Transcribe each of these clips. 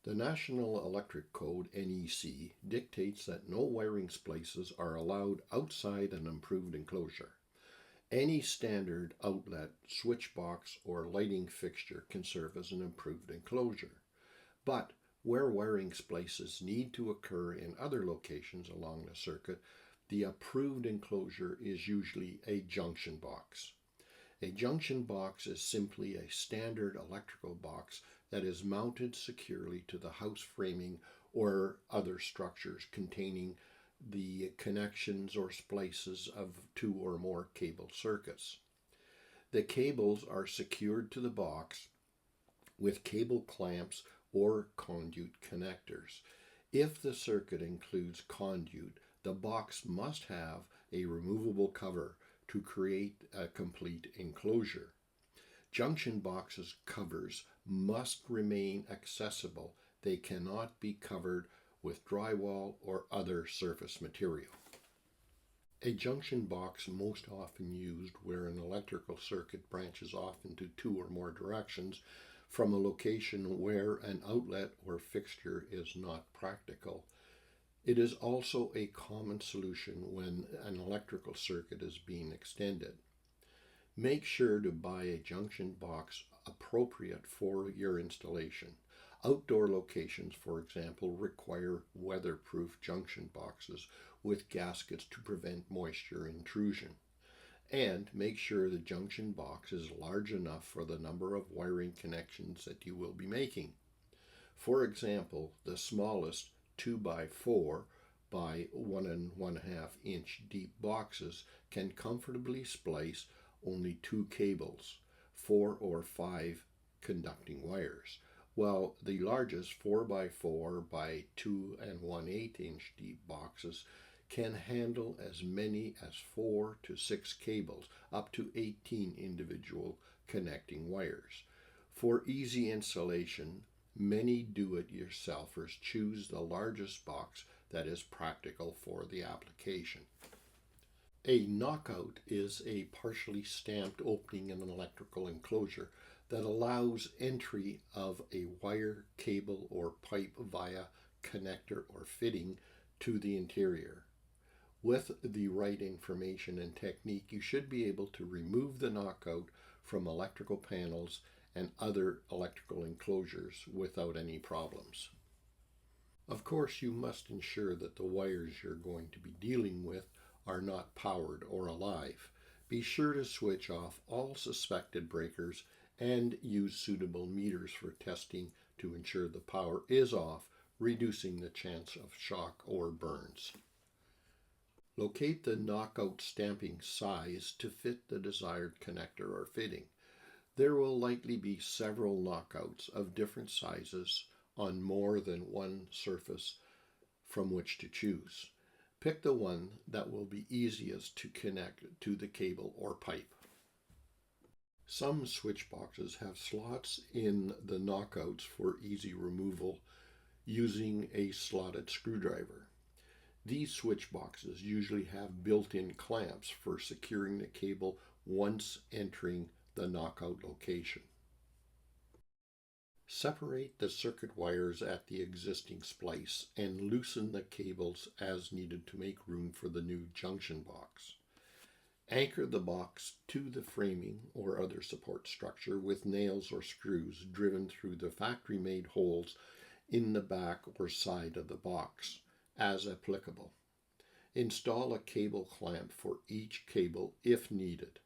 The National Electric Code, NEC, dictates that no wiring splices are allowed outside an improved enclosure. Any standard outlet, switch box, or lighting fixture can serve as an improved enclosure. But where wiring splices need to occur in other locations along the circuit, the approved enclosure is usually a junction box. A junction box is simply a standard electrical box that is mounted securely to the house framing or other structures containing the connections or splices of two or more cable circuits. The cables are secured to the box with cable clamps or conduit connectors. If the circuit includes conduit, the box must have a removable cover to create a complete enclosure. Junction boxes covers must remain accessible. They cannot be covered with drywall or other surface material. A junction box most often used where an electrical circuit branches off into two or more directions from a location where an outlet or fixture is not practical. It is also a common solution when an electrical circuit is being extended. Make sure to buy a junction box appropriate for your installation. Outdoor locations, for example, require weatherproof junction boxes with gaskets to prevent moisture intrusion. And make sure the junction box is large enough for the number of wiring connections that you will be making. For example, the smallest 2x4 by 1.5 inch deep boxes can comfortably splice only 2 cables, 4 or 5 conducting wires, while the largest 4x4 by 2.1/8 inch deep boxes can handle as many as 4 to 6 cables, up to 18 individual connecting wires. For easy installation, many do-it-yourselfers choose the largest box that is practical for the application. A knockout is a partially stamped opening in an electrical enclosure that allows entry of a wire, cable, or pipe via connector or fitting to the interior. With the right information and technique, you should be able to remove the knockout from electrical panels and other electrical enclosures without any problems. Of course, you must ensure that the wires you're going to be dealing with are not powered or alive. Be sure to switch off all suspected breakers and use suitable meters for testing to ensure the power is off, reducing the chance of shock or burns. Locate the knockout stamping size to fit the desired connector or fitting. There will likely be several knockouts of different sizes on more than one surface from which to choose. Pick the one that will be easiest to connect to the cable or pipe. Some switch boxes have slots in the knockouts for easy removal using a slotted screwdriver. These switch boxes usually have built-in clamps for securing the cable once entering the knockout location. Separate the circuit wires at the existing splice and loosen the cables as needed to make room for the new junction box. Anchor the box to the framing or other support structure with nails or screws driven through the factory-made holes in the back or side of the box, as applicable. Install a cable clamp for each cable if needed.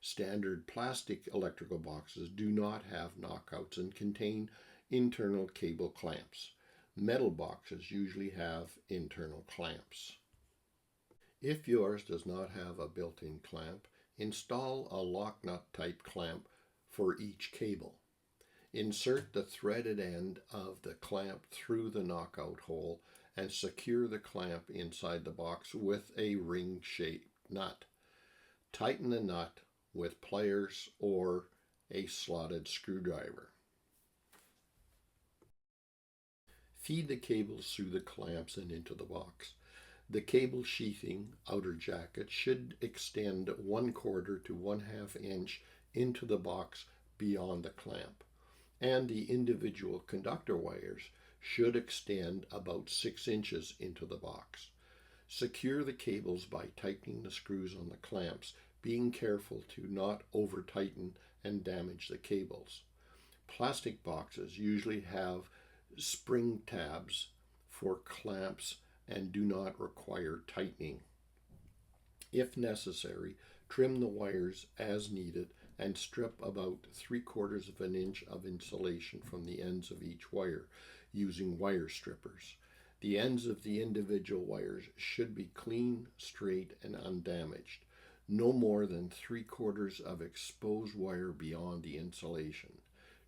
Standard plastic electrical boxes do not have knockouts and contain internal cable clamps. Metal boxes usually have internal clamps. If yours does not have a built-in clamp, install a lock nut type clamp for each cable. Insert the threaded end of the clamp through the knockout hole and secure the clamp inside the box with a ring-shaped nut. Tighten the nut with pliers or a slotted screwdriver. Feed the cables through the clamps and into the box. The cable sheathing outer jacket should extend 1/4 to 1/2 inch into the box beyond the clamp, and the individual conductor wires should extend about 6 inches into the box. Secure the cables by tightening the screws on the clamps, being careful to not over-tighten and damage the cables. Plastic boxes usually have spring tabs for clamps and do not require tightening. If necessary, trim the wires as needed and strip about 3/4 of an inch of insulation from the ends of each wire using wire strippers. The ends of the individual wires should be clean, straight, and undamaged. No more than 3/4 of exposed wire beyond the insulation.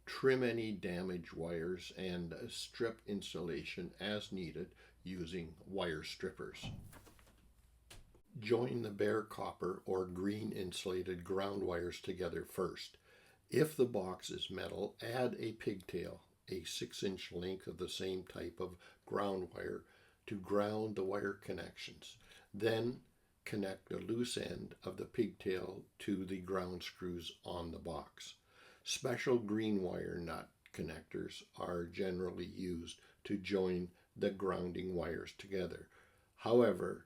Trim any damaged wires and strip insulation as needed using wire strippers. Join the bare copper or green insulated ground wires together first. If the box is metal, add a pigtail, a 6-inch length of the same type of ground wire, to ground the wire connections. Then connect the loose end of the pigtail to the ground screws on the box. Special green wire nut connectors are generally used to join the grounding wires together. However,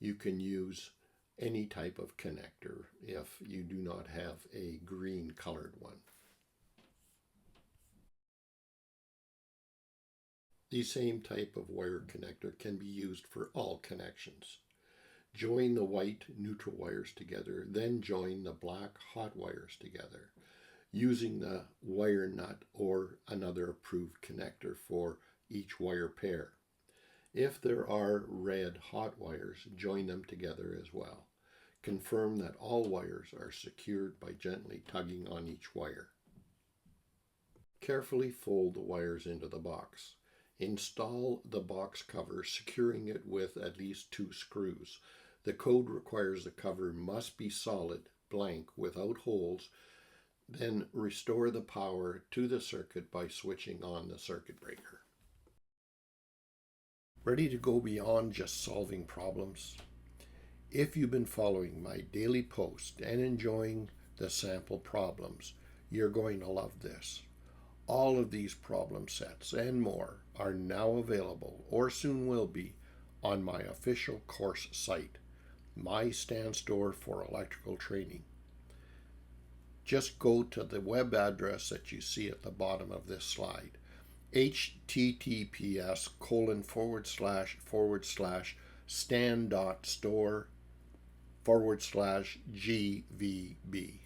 you can use any type of connector if you do not have a green colored one. The same type of wire connector can be used for all connections. Join the white neutral wires together, then join the black hot wires together, using the wire nut or another approved connector for each wire pair. If there are red hot wires, join them together as well. Confirm that all wires are secured by gently tugging on each wire. Carefully fold the wires into the box. Install the box cover, securing it with at least 2 screws. The code requires the cover must be solid, blank, without holes. Then restore the power to the circuit by switching on the circuit breaker. Ready to go beyond just solving problems? If you've been following my daily post and enjoying the sample problems, you're going to love this. All of these problem sets and more are now available, or soon will be, on my official course site, my stand store for electrical training. Just go to the web address that you see at the bottom of this slide, https://stand.store/GVB.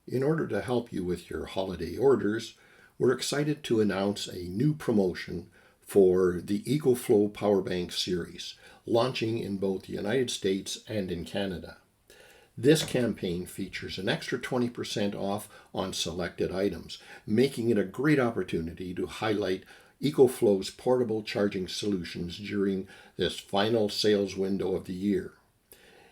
In order to help you with your holiday orders, we're excited to announce a new promotion for the 𝐃𝐈𝐒𝐂𝐋𝐀 Power Bank series, launching in both the United States and in Canada. This campaign features an extra 20% off on selected items, making it a great opportunity to highlight 𝐃𝐈𝐒𝐂's portable charging solutions during this final sales window of the year.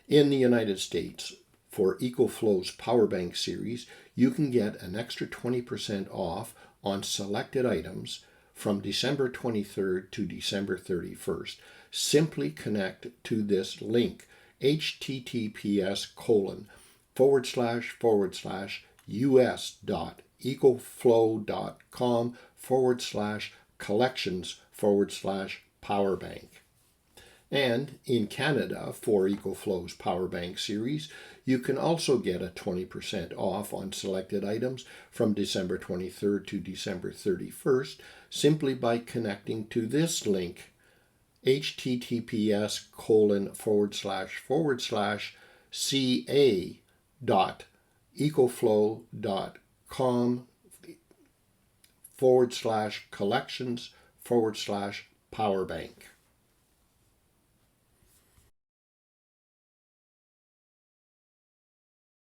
In the United States, for 𝐃𝐈𝐒𝐂's Power Bank series, you can get an extra 20% off on selected items from December 23rd to December 31st. Simply connect to this link, https://us.ekoflow.com/collections/powerbank. And in Canada, for 𝐃𝐈𝐒𝐂's Power Bank series, you can also get a 20% off on selected items from December 23rd to December 31st, simply by connecting to this link, https://ca.ekoflow.com/collections/powerbank.